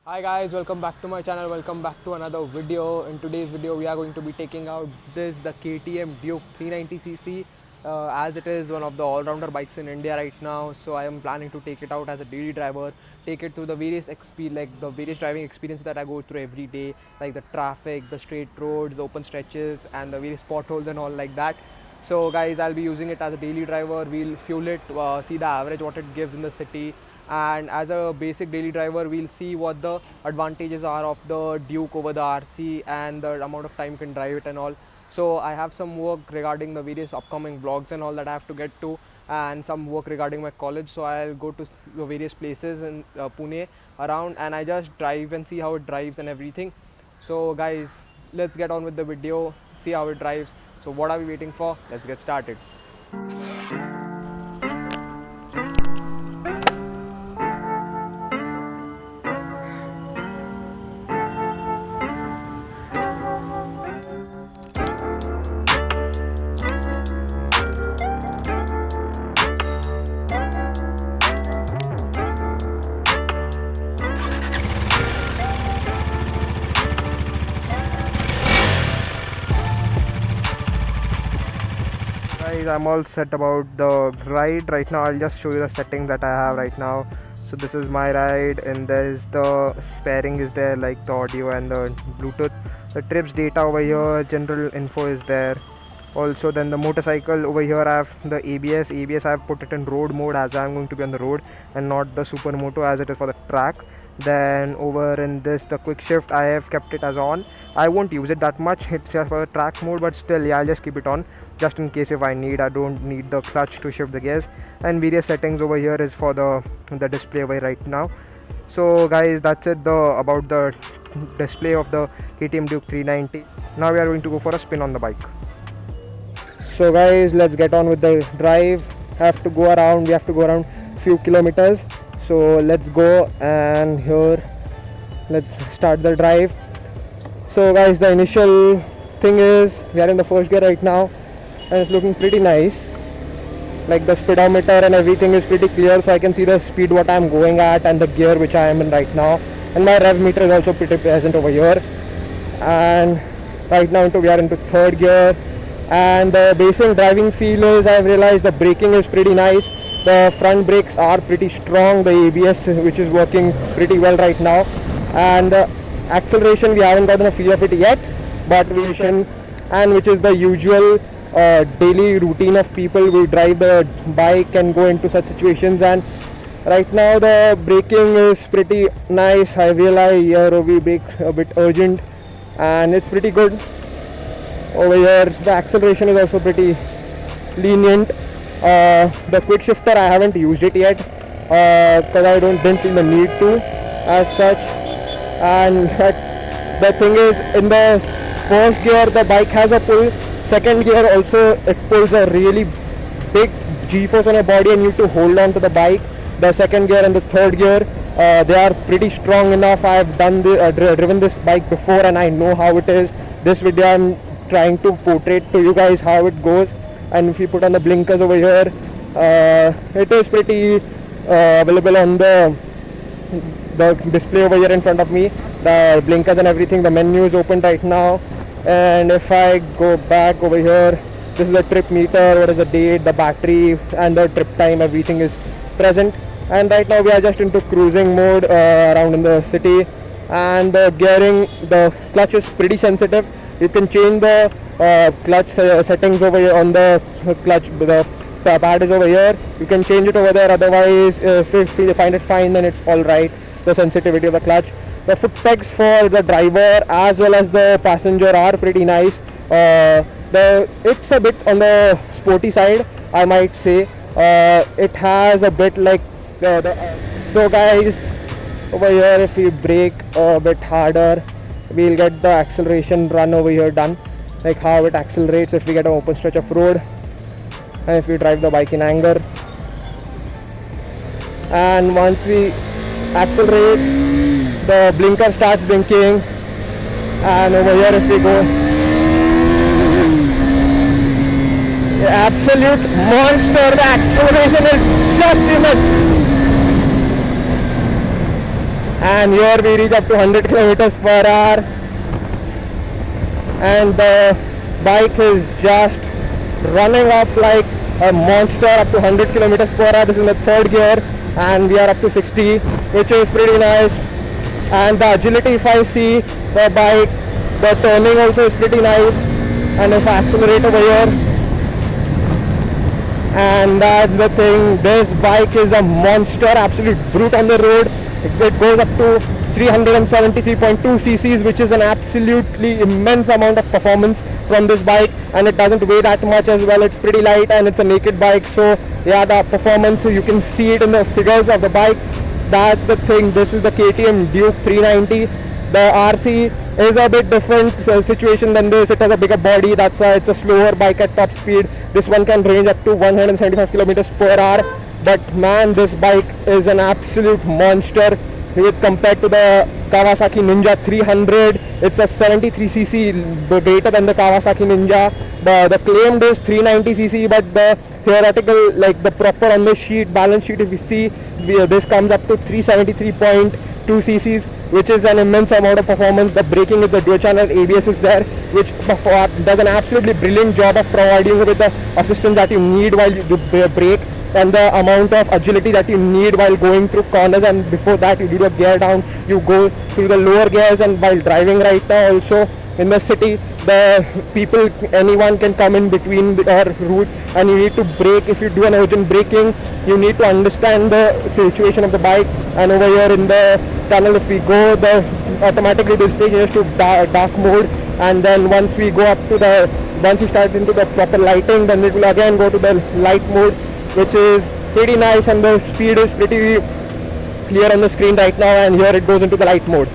Hi guys, welcome back to my channel, welcome back to another video. In today's video we are going to be taking out the KTM Duke 390cc as it is one of the all-rounder bikes in India right now. So I am planning to take it out as a daily driver, take it through the various various driving experiences that I go through every day, like the traffic, the straight roads, the open stretches and the various potholes and all like that. So guys, I'll be using it as a daily driver. We'll fuel it, see the average what it gives in the city, and as a basic daily driver we'll see what the advantages are of the Duke over the RC and the amount of time you can drive it and all. So I have some work regarding the various upcoming vlogs and all that I have to get to, and some work regarding my college. So I'll go to the various places in Pune around, and I just drive and see how it drives and everything. So guys, let's get on with the video, see how it drives. So what are we waiting for? Let's get started. Guys, I'm all set about the ride right now. I'll just show you the settings that I have right now. So this is my ride, and there's the pairing is there, like the audio and the Bluetooth. The trips data over here, general info is there. Also then the motorcycle over here, I have the ABS I have put it in road mode as I'm going to be on the road and not the supermoto as it is for the track. Then over in this, the quick shift, I have kept it as on. I won't use it that much, it's just for the track mode, but still, yeah, I'll just keep it on just in case if I don't need the clutch to shift the gears. And various settings over here is for the display over right now. So guys, that's it about the display of the KTM Duke 390. Now we are going to go for a spin on the bike. So guys, let's get on with the drive. We have to go around few kilometers. So let's go, and here let's start the drive. So guys, the initial thing is we are in the first gear right now, and it's looking pretty nice. Like the speedometer and everything is pretty clear, so I can see the speed what I'm going at and the gear which I am in right now, and my rev meter is also pretty present over here. And right now we are into third gear, and the basic driving feel is, I've realized the braking is pretty nice. The front brakes are pretty strong, the ABS which is working pretty well right now, and the acceleration we haven't gotten a feel of it yet, but we should, and which is the usual daily routine of people who drive the bike and go into such situations. And right now the braking is pretty nice. I realize here OV brakes a bit urgent, and it's pretty good. Over here the acceleration is also pretty lenient. The quick shifter I haven't used it yet because I didn't feel the need to as such. And the thing is, in the first gear the bike has a pull, second gear also it pulls a really big g-force on your body and you need to hold on to the bike. The second gear and the third gear, they are pretty strong enough. I've driven this bike before and I know how it is. This video I'm trying to portray to you guys how it goes. And if you put on the blinkers over here, it is pretty available on the display over here in front of me, the blinkers and everything. The menu is open right now, and if I go back over here, this is the trip meter, what is the date, the battery and the trip time, everything is present. And right now we are just into cruising mode around in the city. And the gearing, the clutch is pretty sensitive. You can change the clutch settings over here on the clutch. The pad is over here, you can change it over there. Otherwise, if you find it fine, then it's all right. The sensitivity of the clutch, the foot pegs for the driver as well as the passenger are pretty nice. It's a bit on the sporty side, I might say. It has a bit like so guys, over here if we brake a bit harder, we'll get the acceleration run over here done, like how it accelerates if we get an open stretch of road and if we drive the bike in anger. And once we accelerate, the blinker starts blinking, and over here if we go, absolute monster, the acceleration is just immense. and here we reach up to 100 kilometers per hour, and the bike is just running up like a monster up to 100 kilometers per hour. This is in the third gear, and we are up to 60, which is pretty nice. And the agility, if I see the bike, the turning also is pretty nice. And if I accelerate over here, and that's the thing, this bike is a monster, absolute brute on the road. It goes up to 373.2 cc's, which is an absolutely immense amount of performance from this bike, and it doesn't weigh that much as well. It's pretty light and it's a naked bike, so yeah, the performance, you can see it in the figures of the bike. That's the thing. This is the KTM Duke 390. The RC is a bit different situation than this. It has a bigger body, that's why it's a slower bike at top speed. This one can range up to 175 kilometers per hour, but man, this bike is an absolute monster. With compared to the Kawasaki Ninja 300, it's a 73cc greater than the Kawasaki Ninja. The claimed is 390cc, but the theoretical, like the proper on the sheet, balance sheet, if you see, this comes up to 373.2 cc's, which is an immense amount of performance. The braking with the dual channel ABS is there, which does an absolutely brilliant job of providing you with the assistance that you need while you brake, and the amount of agility that you need while going through corners. And before that, you do a gear down, you go through the lower gears. And while driving right now also in the city, the people, anyone can come in between our route, and you need to brake. If you do an urgent braking, you need to understand the situation of the bike. And over here in the tunnel, if we go, the automatically this changes to dark mode, and then once we go up to once you start into the proper lighting, then it will again go to the light mode, which is pretty nice, and the speed is pretty clear on the screen right now, and here it goes into the light mode.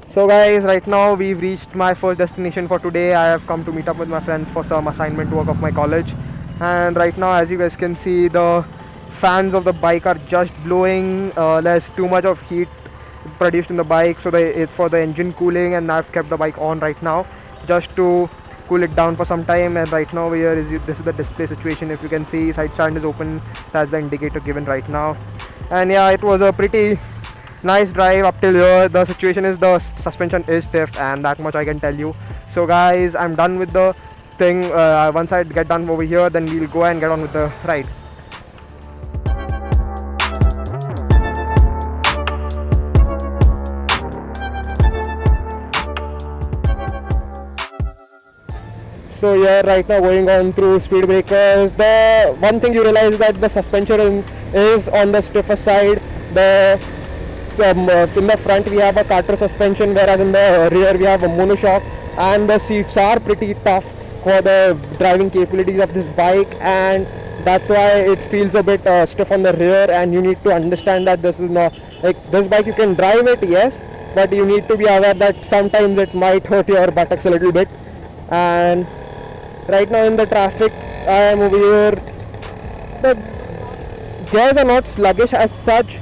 So guys, right now we've reached my first destination for today. I have come to meet up with my friends for some assignment work of my college, and right now, as you guys can see, the fans of the bike are just blowing. There's too much of heat produced in the bike, so it's for the engine cooling, and I've kept the bike on right now just to cool it down for some time. And right now this is the display situation. If you can see, side stand is open, that's the indicator given right now. And yeah, it was a pretty nice drive up till here. The situation is the suspension is stiff, and that much I can tell you. So guys, I'm done with the thing. Once I get done over here, then we'll go and get on with the ride. So here right now going on through speed breakers, the one thing you realize is that the suspension is on the stiffer side. In the front we have a Carter suspension, whereas in the rear we have a monoshock, and the seats are pretty tough for the driving capabilities of this bike, and that's why it feels a bit stiff on the rear. And you need to understand that this is not like this bike, you can drive it, yes, but you need to be aware that sometimes it might hurt your buttocks a little bit. And right now in the traffic, I am over here. The gears are not sluggish as such,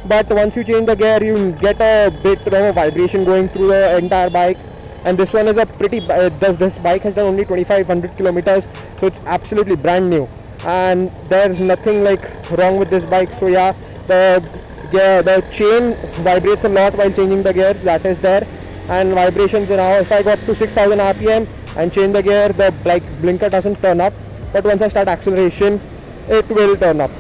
but once you change the gear, you get a bit of a vibration going through the entire bike. And this one is a pretty this bike has done only 2500 kilometers, so it's absolutely brand new, and there's nothing like wrong with this bike. So yeah, the chain vibrates a lot while changing the gears, that is there. And vibrations now, if I go up to 6000 rpm and change the gear, the blinker doesn't turn up, but once I start acceleration, it will turn up.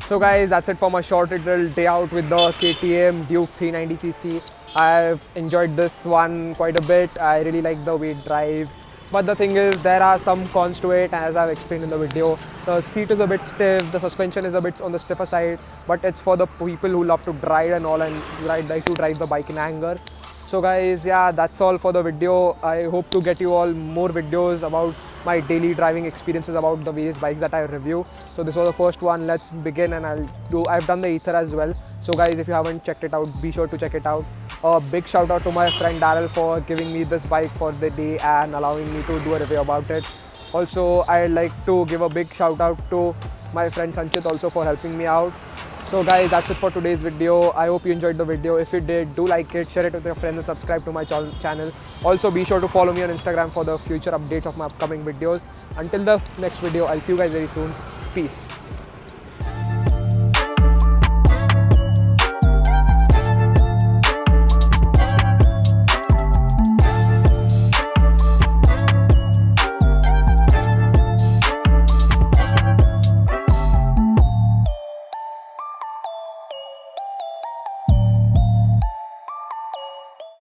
So guys, that's it for my short little day out with the KTM Duke 390cc. I've enjoyed this one quite a bit. I really like the way it drives. But the thing is, there are some cons to it, as I've explained in the video. The seat is a bit stiff, the suspension is a bit on the stiffer side, but it's for the people who love to ride and all, and like to drive the bike in anger. So guys, yeah, that's all for the video. I hope to get you all more videos about my daily driving experiences about the various bikes that I review. So this was the first one. Let's begin, and I've done the Ether as well. So guys, if you haven't checked it out, be sure to check it out. A big shout out to my friend Daryl for giving me this bike for the day and allowing me to do a review about it. Also, I'd like to give a big shout out to my friend Sanchit also for helping me out. So guys, that's it for today's video. I hope you enjoyed the video. If you did, do like it, share it with your friends and subscribe to my channel. Also, be sure to follow me on Instagram for the future updates of my upcoming videos. Until the next video, I'll see you guys very soon. Peace.